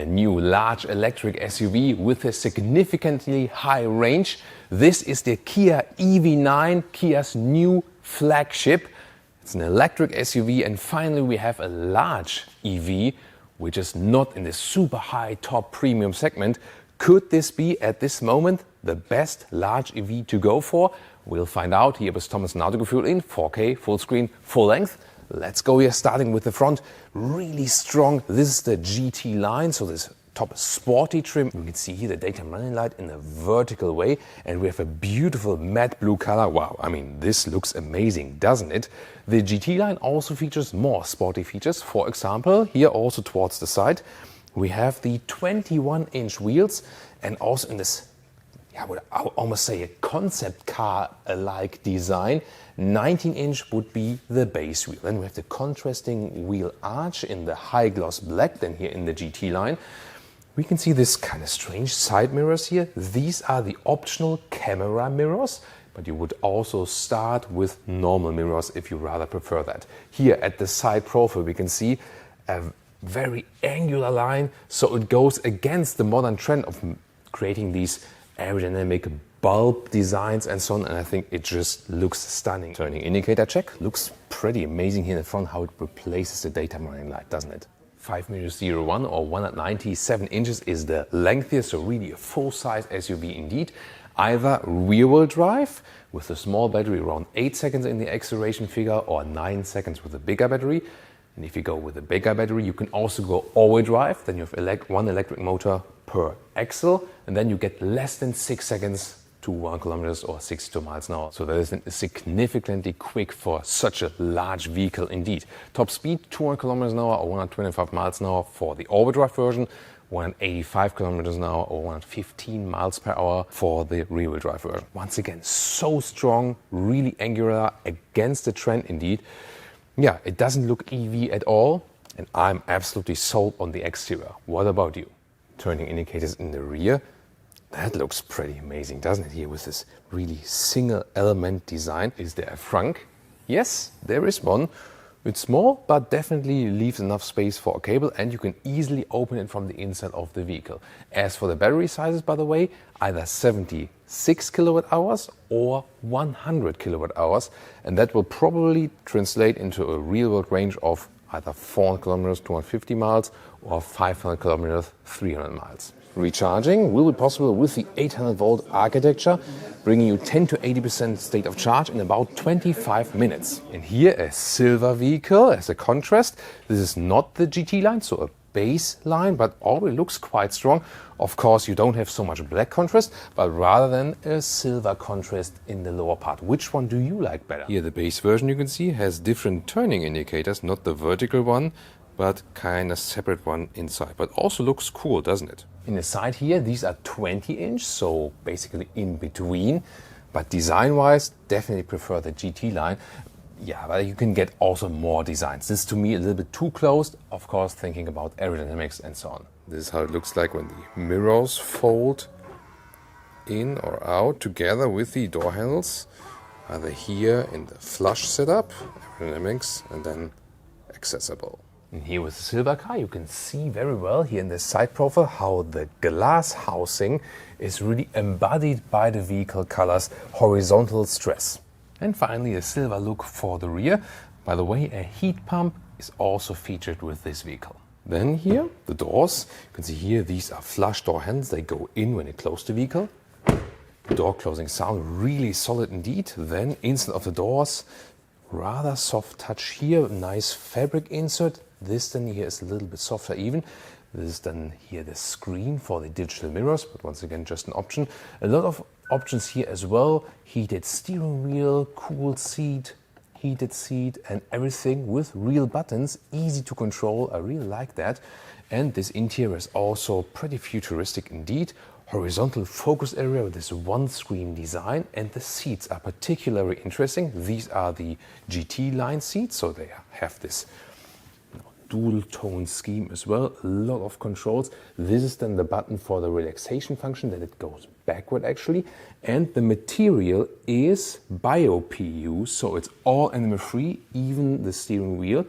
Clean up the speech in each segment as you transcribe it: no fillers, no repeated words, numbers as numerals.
A new large electric SUV with a significantly high range. This is the Kia EV9, Kia's new flagship. It's an electric SUV, and finally we have a large EV, which is not in the super high top premium segment. Could this be at this moment the best large EV to go for? We'll find out here with Thomas and Autogefühl in 4K, full screen, full length. Let's go here, starting with the front. Really strong. This is the GT-Line, so this top sporty trim. You can see here the daytime running light in a vertical way, and we have a beautiful matte blue color. Wow, I mean, this looks amazing, doesn't it? The GT-Line also features more sporty features. For example, here also towards the side, we have the 21-inch wheels, and also in this, I would almost say a concept car-like design. 19-inch would be the base wheel. Then we have the contrasting wheel arch in the high gloss black, then here in the GT-Line. We can see this kind of strange side mirrors here. These are the optional camera mirrors, but you would also start with normal mirrors if you rather prefer that. Here at the side profile we can see a very angular line, so it goes against the modern trend of creating these aerodynamic bulb designs and so on, and I think it just looks stunning. Turning indicator check, looks pretty amazing here in the front, how it replaces the daytime running light, doesn't it? 5.01 or 197 inches is the length here, so really a full-size SUV indeed. Either rear-wheel drive with a small battery, around 8 seconds in the acceleration figure, or 9 seconds with a bigger battery. And if you go with a bigger battery, you can also go all-wheel drive. Then you have one electric motor per axle, and then you get less than 6 seconds to 1 kilometers or 62 miles an hour. So that is significantly quick for such a large vehicle indeed. Top speed 200 kilometers an hour or 125 miles an hour for the all-wheel drive version, 185 kilometers an hour or 115 miles per hour for the rear-wheel drive version. Once again, so strong, really angular, against the trend indeed. Yeah, it doesn't look EV at all, and I'm absolutely sold on the exterior. What about you? Turning indicators in the rear. That looks pretty amazing, doesn't it, here with this really single element design. Is there a frunk? Yes, there is one. It's small, but definitely leaves enough space for a cable, and you can easily open it from the inside of the vehicle. As for the battery sizes, by the way, either 76 kilowatt hours or 100 kilowatt hours, and that will probably translate into a real-world range of either 400 kilometers, 250 miles, or 500 kilometers, 300 miles. Recharging will be possible with the 800-volt architecture, bringing you 10 to 80% state of charge in about 25 minutes. And here a silver vehicle as a contrast. This is not the GT-Line, so a base line, but already looks quite strong. Of course, you don't have so much black contrast, but rather than a silver contrast in the lower part. Which one do you like better? Here the base version, you can see, has different turning indicators, not the vertical one, but kind of separate one inside. But also looks cool, doesn't it? In the side here, these are 20-inch, so basically in between. But design-wise, definitely prefer the GT-Line. Yeah, but you can get also more designs. This to me a little bit too closed, of course, thinking about aerodynamics and so on. This is how it looks like when the mirrors fold in or out together with the door handles. Either here in the flush setup, aerodynamics, and then accessible. And here with the silver car, you can see very well here in the side profile how the glass housing is really embodied by the vehicle colors, horizontal stress. And finally, a silver look for the rear. By the way, a heat pump is also featured with this vehicle. Then here, the doors. You can see here, these are flush door handles. They go in when you close the vehicle. Door closing sound really solid indeed. Then inside of the doors, rather soft touch here, nice fabric insert. This then here is a little bit softer even. This is then here the screen for the digital mirrors, but once again just an option. A lot of options here as well. Heated steering wheel, cool seat, heated seat, and everything with real buttons, easy to control. I really like that. And this interior is also pretty futuristic indeed. Horizontal focus area with this one screen design, and the seats are particularly interesting. These are the GT-Line seats, so they have this dual tone scheme as well, a lot of controls. This is then the button for the relaxation function, that it goes backward actually, and the material is bio-PU, so it's all animal free, even the steering wheel.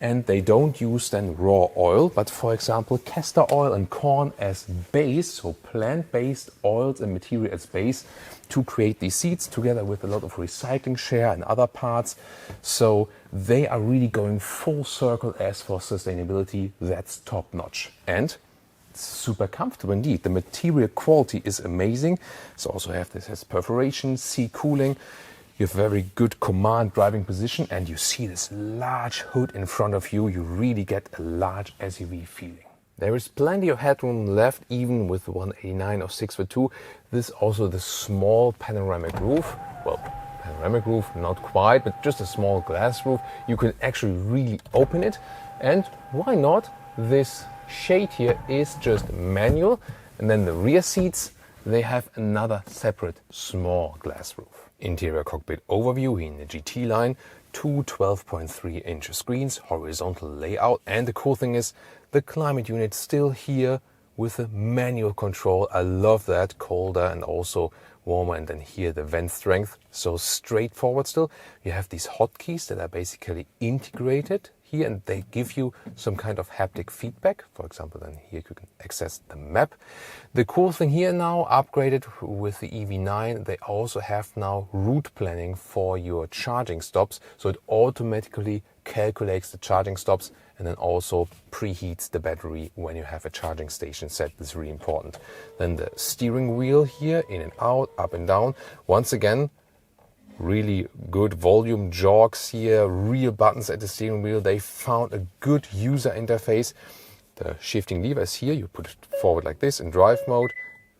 and they don't use then raw oil, but for example castor oil and corn as base, so plant-based oils and material as base to create these seats, together with a lot of recycling share and other parts. So they are really going full circle as for sustainability. That's top notch. And super comfortable indeed. The material quality is amazing. So also has perforation, sea cooling. You have very good command driving position, and you see this large hood in front of you. You really get a large SUV feeling. There is plenty of headroom left, even with the 189 or 6'2". This also the small panoramic roof. Well, panoramic roof, not quite, but just a small glass roof. You can actually really open it. And why not? This shade here is just manual. And then the rear seats, they have another separate small glass roof. Interior cockpit overview in the GT-Line, two 12.3-inch screens, horizontal layout, and the cool thing is the climate unit still here with a manual control. I love that, colder and also warmer, and then here the vent strength, so straightforward still. You have these hotkeys that are basically integrated here, and they give you some kind of haptic feedback. For example, then here you can access the map. The cool thing here now, upgraded with the EV9, they also have now route planning for your charging stops. So it automatically calculates the charging stops and then also preheats the battery when you have a charging station set. This is really important. Then the steering wheel here, in and out, up and down. Once again, really good volume jogs here, real buttons at the steering wheel. They found a good user interface. The shifting lever is here. You put it forward like this in drive mode,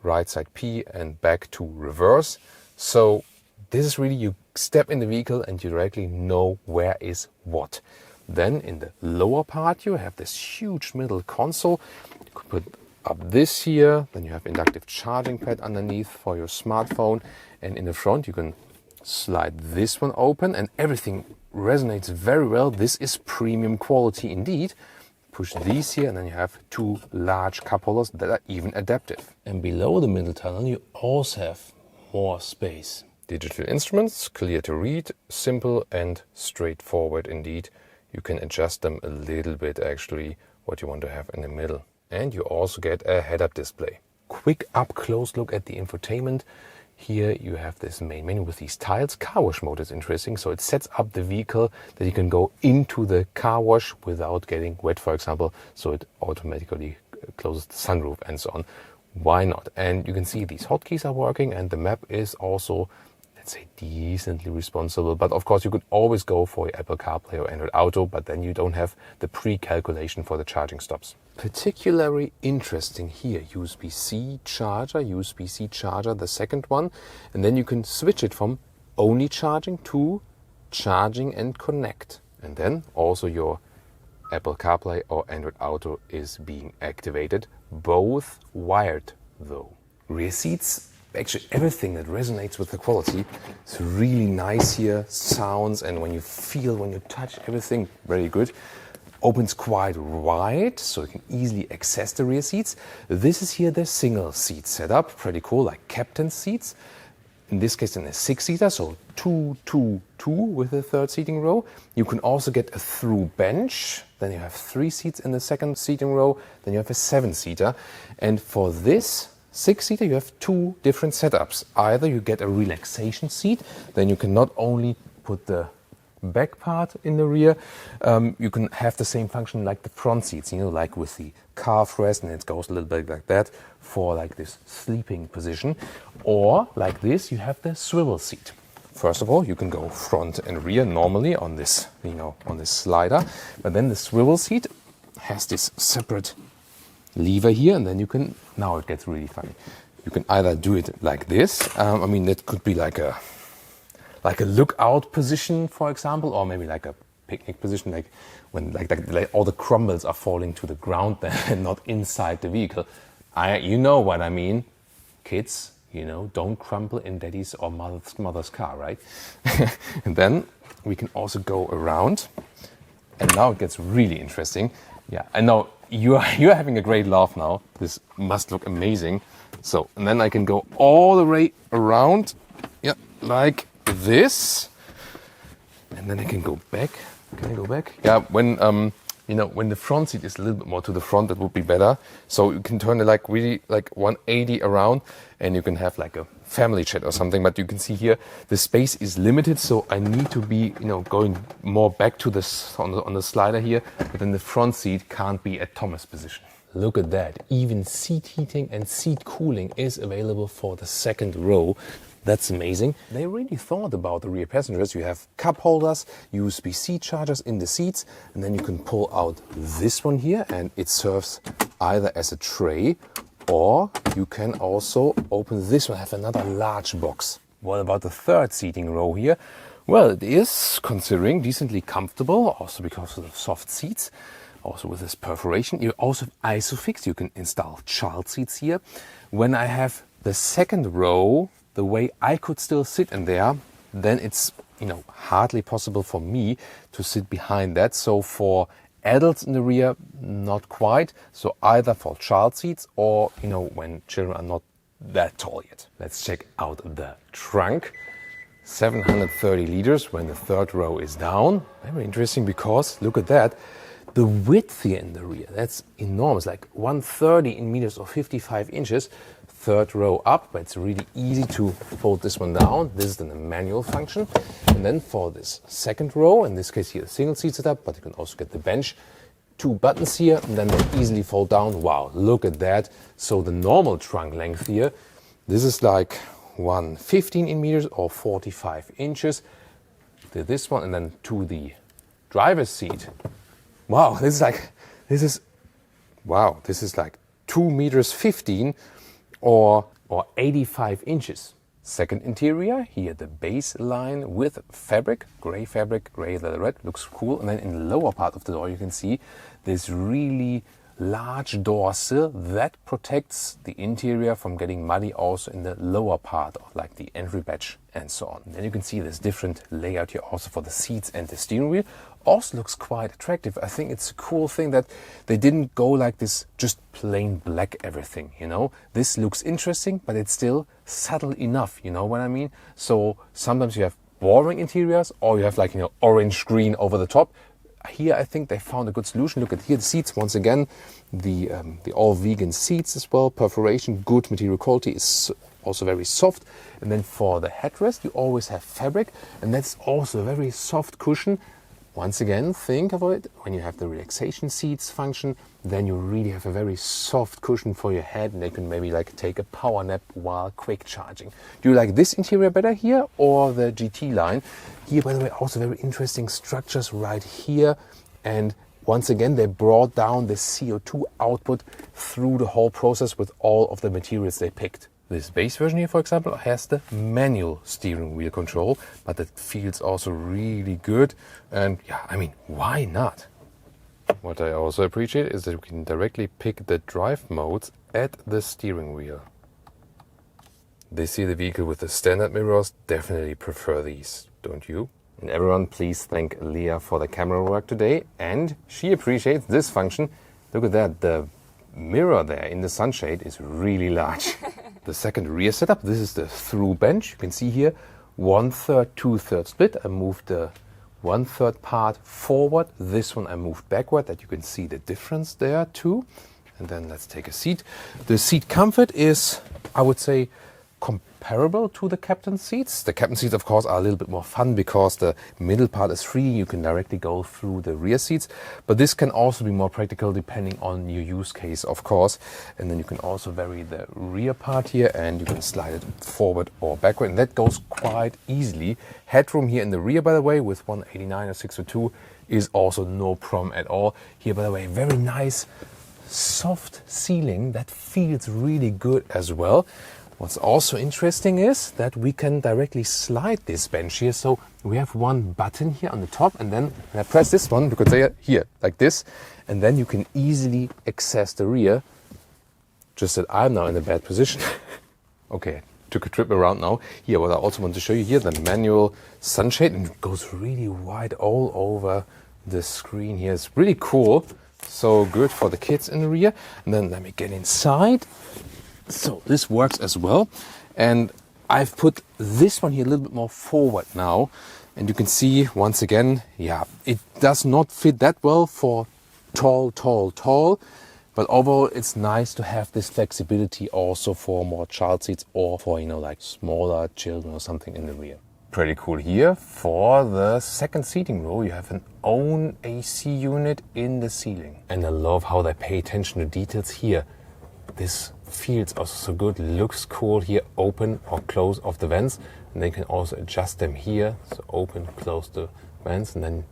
right side P and back to reverse. So this is really, you step in the vehicle and you directly know where is what. Then in the lower part you have this huge middle console. You could put up this here. Then you have inductive charging pad underneath for your smartphone. And in the front you can slide this one open and everything resonates very well. This is premium quality indeed. Push these here and then you have two large cup holders that are even adaptive. And below the middle tunnel you also have more space. Digital instruments, clear to read, simple and straightforward indeed. You can adjust them a little bit actually, what you want to have in the middle. And you also get a head-up display. Quick up-close look at the infotainment. Here you have this main menu with these tiles. Car wash mode is interesting, so it sets up the vehicle that you can go into the car wash without getting wet, for example, so it automatically closes the sunroof and so on. Why not? And you can see these hotkeys are working and the map is also, let's say, decently responsible. But of course you could always go for your Apple CarPlay or Android Auto, but then you don't have the pre-calculation for the charging stops. Particularly interesting here, USB-C charger, the second one, and then you can switch it from only charging to charging and connect. And then also your Apple CarPlay or Android Auto is being activated, both wired though. Rear seats, actually everything that resonates with the quality. It's really nice here, sounds, and when you feel, when you touch everything, very good. Opens quite wide, so you can easily access the rear seats. This is here the single seat setup, pretty cool, like captain seats. In this case, then a 6-seater, so 2, 2, 2 with the third seating row. You can also get a through bench. Then you have 3 seats in the second seating row. Then you have a 7-seater. And for this 6-seater, you have 2 different setups. Either you get a relaxation seat, then you can not only put the back part in the rear, you can have the same function like the front seats, you know, like with the calf rest, and it goes a little bit like that for like this sleeping position. Or like this, you have the swivel seat. First of all, you can go front and rear normally on this, you know, on this slider, but then the swivel seat has this separate lever here, and then you can, now it gets really funny. You can either do it like this, I mean, that could be like a lookout position, for example, or maybe like a picnic position, like when like all the crumbles are falling to the ground then and not inside the vehicle. You know what I mean, kids. You know, don't crumble in daddy's or mother's car, right? And then we can also go around, and now it gets really interesting. Yeah, I know you're having a great laugh now. This must look amazing. So, and then I can go all the way around, yeah, like this, and then I can go back Can I go back? Yeah, when you know, when the front seat is a little bit more to the front, that would be better. So you can turn it like really like 180 around, and you can have like a family chat or something. But you can see here the space is limited, so I need to be, you know, going more back to this on the slider here. But then the front seat can't be at Thomas' position. Look at that! Even seat heating and seat cooling is available for the second row. That's amazing. They really thought about the rear passengers. You have cup holders, USB-C chargers in the seats, and then you can pull out this one here, and it serves either as a tray, or you can also open this one, have another large box. What about the third seating row here? Well, it is, considering, decently comfortable, also because of the soft seats. Also with this perforation. You also have ISOFIX. You can install child seats here. When I have the second row, the way I could still sit in there, then it's, you know, hardly possible for me to sit behind that. So for adults in the rear, not quite. So either for child seats or, you know, when children are not that tall yet. Let's check out the trunk. 730 liters when the third row is down. Very interesting because look at that. The width here in the rear, that's enormous, like 130 in meters or 55 inches. Third row up, but it's really easy to fold this one down. This is the manual function. And then for this second row, in this case here, a single seat setup, but you can also get the bench. 2 buttons here, and then they easily fold down. Wow, look at that. So the normal trunk length here, this is like 115 in meters or 45 inches. To this one, and then to the driver's seat. Wow, this is like 2 meters 15 or 85 inches. Second interior, here the base line with fabric, gray leatherette, looks cool. And then in the lower part of the door you can see this really large door sill that protects the interior from getting muddy also in the lower part of like the entry badge and so on. And then you can see this different layout here also for the seats and the steering wheel. Also looks quite attractive. I think it's a cool thing that they didn't go like this just plain black everything, you know. This looks interesting, but it's still subtle enough, you know what I mean? So sometimes you have boring interiors or you have like, you know, orange green over the top. Here I think they found a good solution. Look at here the seats once again, the all vegan seats as well, perforation, good material quality, is also very soft. And then for the headrest you always have fabric, and that's also a very soft cushion. Once again, think of it, when you have the relaxation seats function, then you really have a very soft cushion for your head, and you can maybe like take a power nap while quick charging. Do you like this interior better here or the GT line? Here, by the way, also very interesting structures right here. And once again, they brought down the CO2 output through the whole process with all of the materials they picked. This base version here, for example, has the manual steering wheel control, but it feels also really good. And yeah, I mean, why not? What I also appreciate is that we can directly pick the drive modes at the steering wheel. This here, the vehicle with the standard mirrors, definitely prefer these, don't you? And everyone, please thank Leah for the camera work today. And she appreciates this function. Look at that, the mirror there in the sunshade is really large. The second rear setup, this is the through bench. You can see here 1/3, 2/3 split. I moved the 1/3 part forward. This one I moved backward, that you can see the difference there too. And then let's take a seat. The seat comfort is, I would say, comparable to the captain's seats. The captain's seats, of course, are a little bit more fun because the middle part is free. You can directly go through the rear seats. But this can also be more practical depending on your use case, of course. And then you can also vary the rear part here, and you can slide it forward or backward. And that goes quite easily. Headroom here in the rear, by the way, with 189 or 602 is also no problem at all. Here, by the way, very nice soft ceiling that feels really good as well. What's also interesting is that we can directly slide this bench here. So we have one button here on the top, and then when I press this one, because they are here like this, and then you can easily access the rear. Just that I'm now in a bad position. Okay, took a trip around now. Here, what I also want to show you here, the manual sunshade, and it goes really wide all over the screen here. It's really cool. So good for the kids in the rear. And then let me get inside. So this works as well, and I've put this one here a little bit more forward now, And you can see once again, yeah, it does not fit that well for tall. But overall, it's nice to have this flexibility also for more child seats or for, like smaller children or something in the rear. Pretty cool here. For the second seating row, you have an own AC unit in the ceiling. And I love how they pay attention to details here. This feels also so good, looks cool here, open or close off the vents. And they can also adjust them here. So open, close the vents, and then you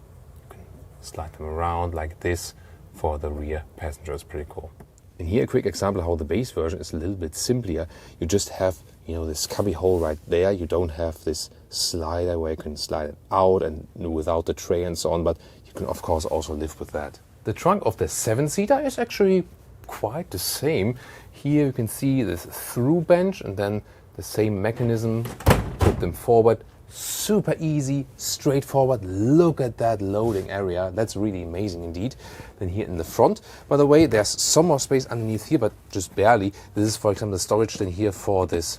can slide them around like this. For the rear passenger is pretty cool. And here a quick example how the base version is a little bit simpler. You just have, this cubby hole right there. You don't have this slider where you can slide it out and without the tray and so on, but you can of course also live with that. The trunk of the 7-seater is actually quite the same. Here you can see this through bench and then the same mechanism, put them forward. Super easy, straightforward. Look at that loading area. That's really amazing indeed. Then here in the front, by the way, there's some more space underneath here, but just barely. This is, for example, the storage then here for this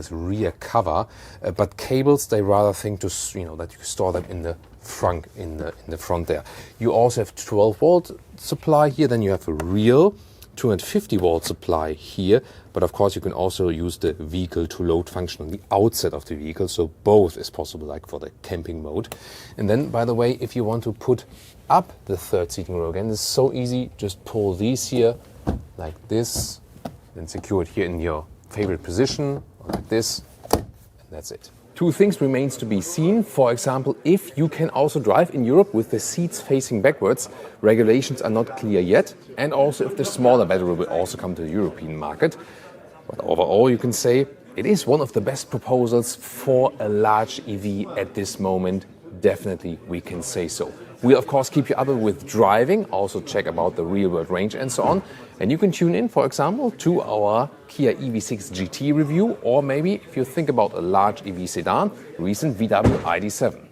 rear cover. But cables, they rather think to that you store them in the frunk in the front there. You also have 12-volt supply here. Then you have a real 250-volt supply here, but of course you can also use the vehicle to load function on the outset of the vehicle, so both is possible, like for the camping mode. And then, by the way, if you want to put up the third seating row again, it's so easy. Just pull these here like this, then secure it here in your favorite position, like this, and that's it. Two things remains to be seen. For example, if you can also drive in Europe with the seats facing backwards, regulations are not clear yet. And also if the smaller battery will also come to the European market. But overall, you can say it is one of the best proposals for a large EV at this moment. Definitely, we can say so. We'll of course keep you up with driving, also check about the real world range and so on. And you can tune in, for example, to our Kia EV6 GT review, or maybe if you think about a large EV sedan, recent VW ID.7.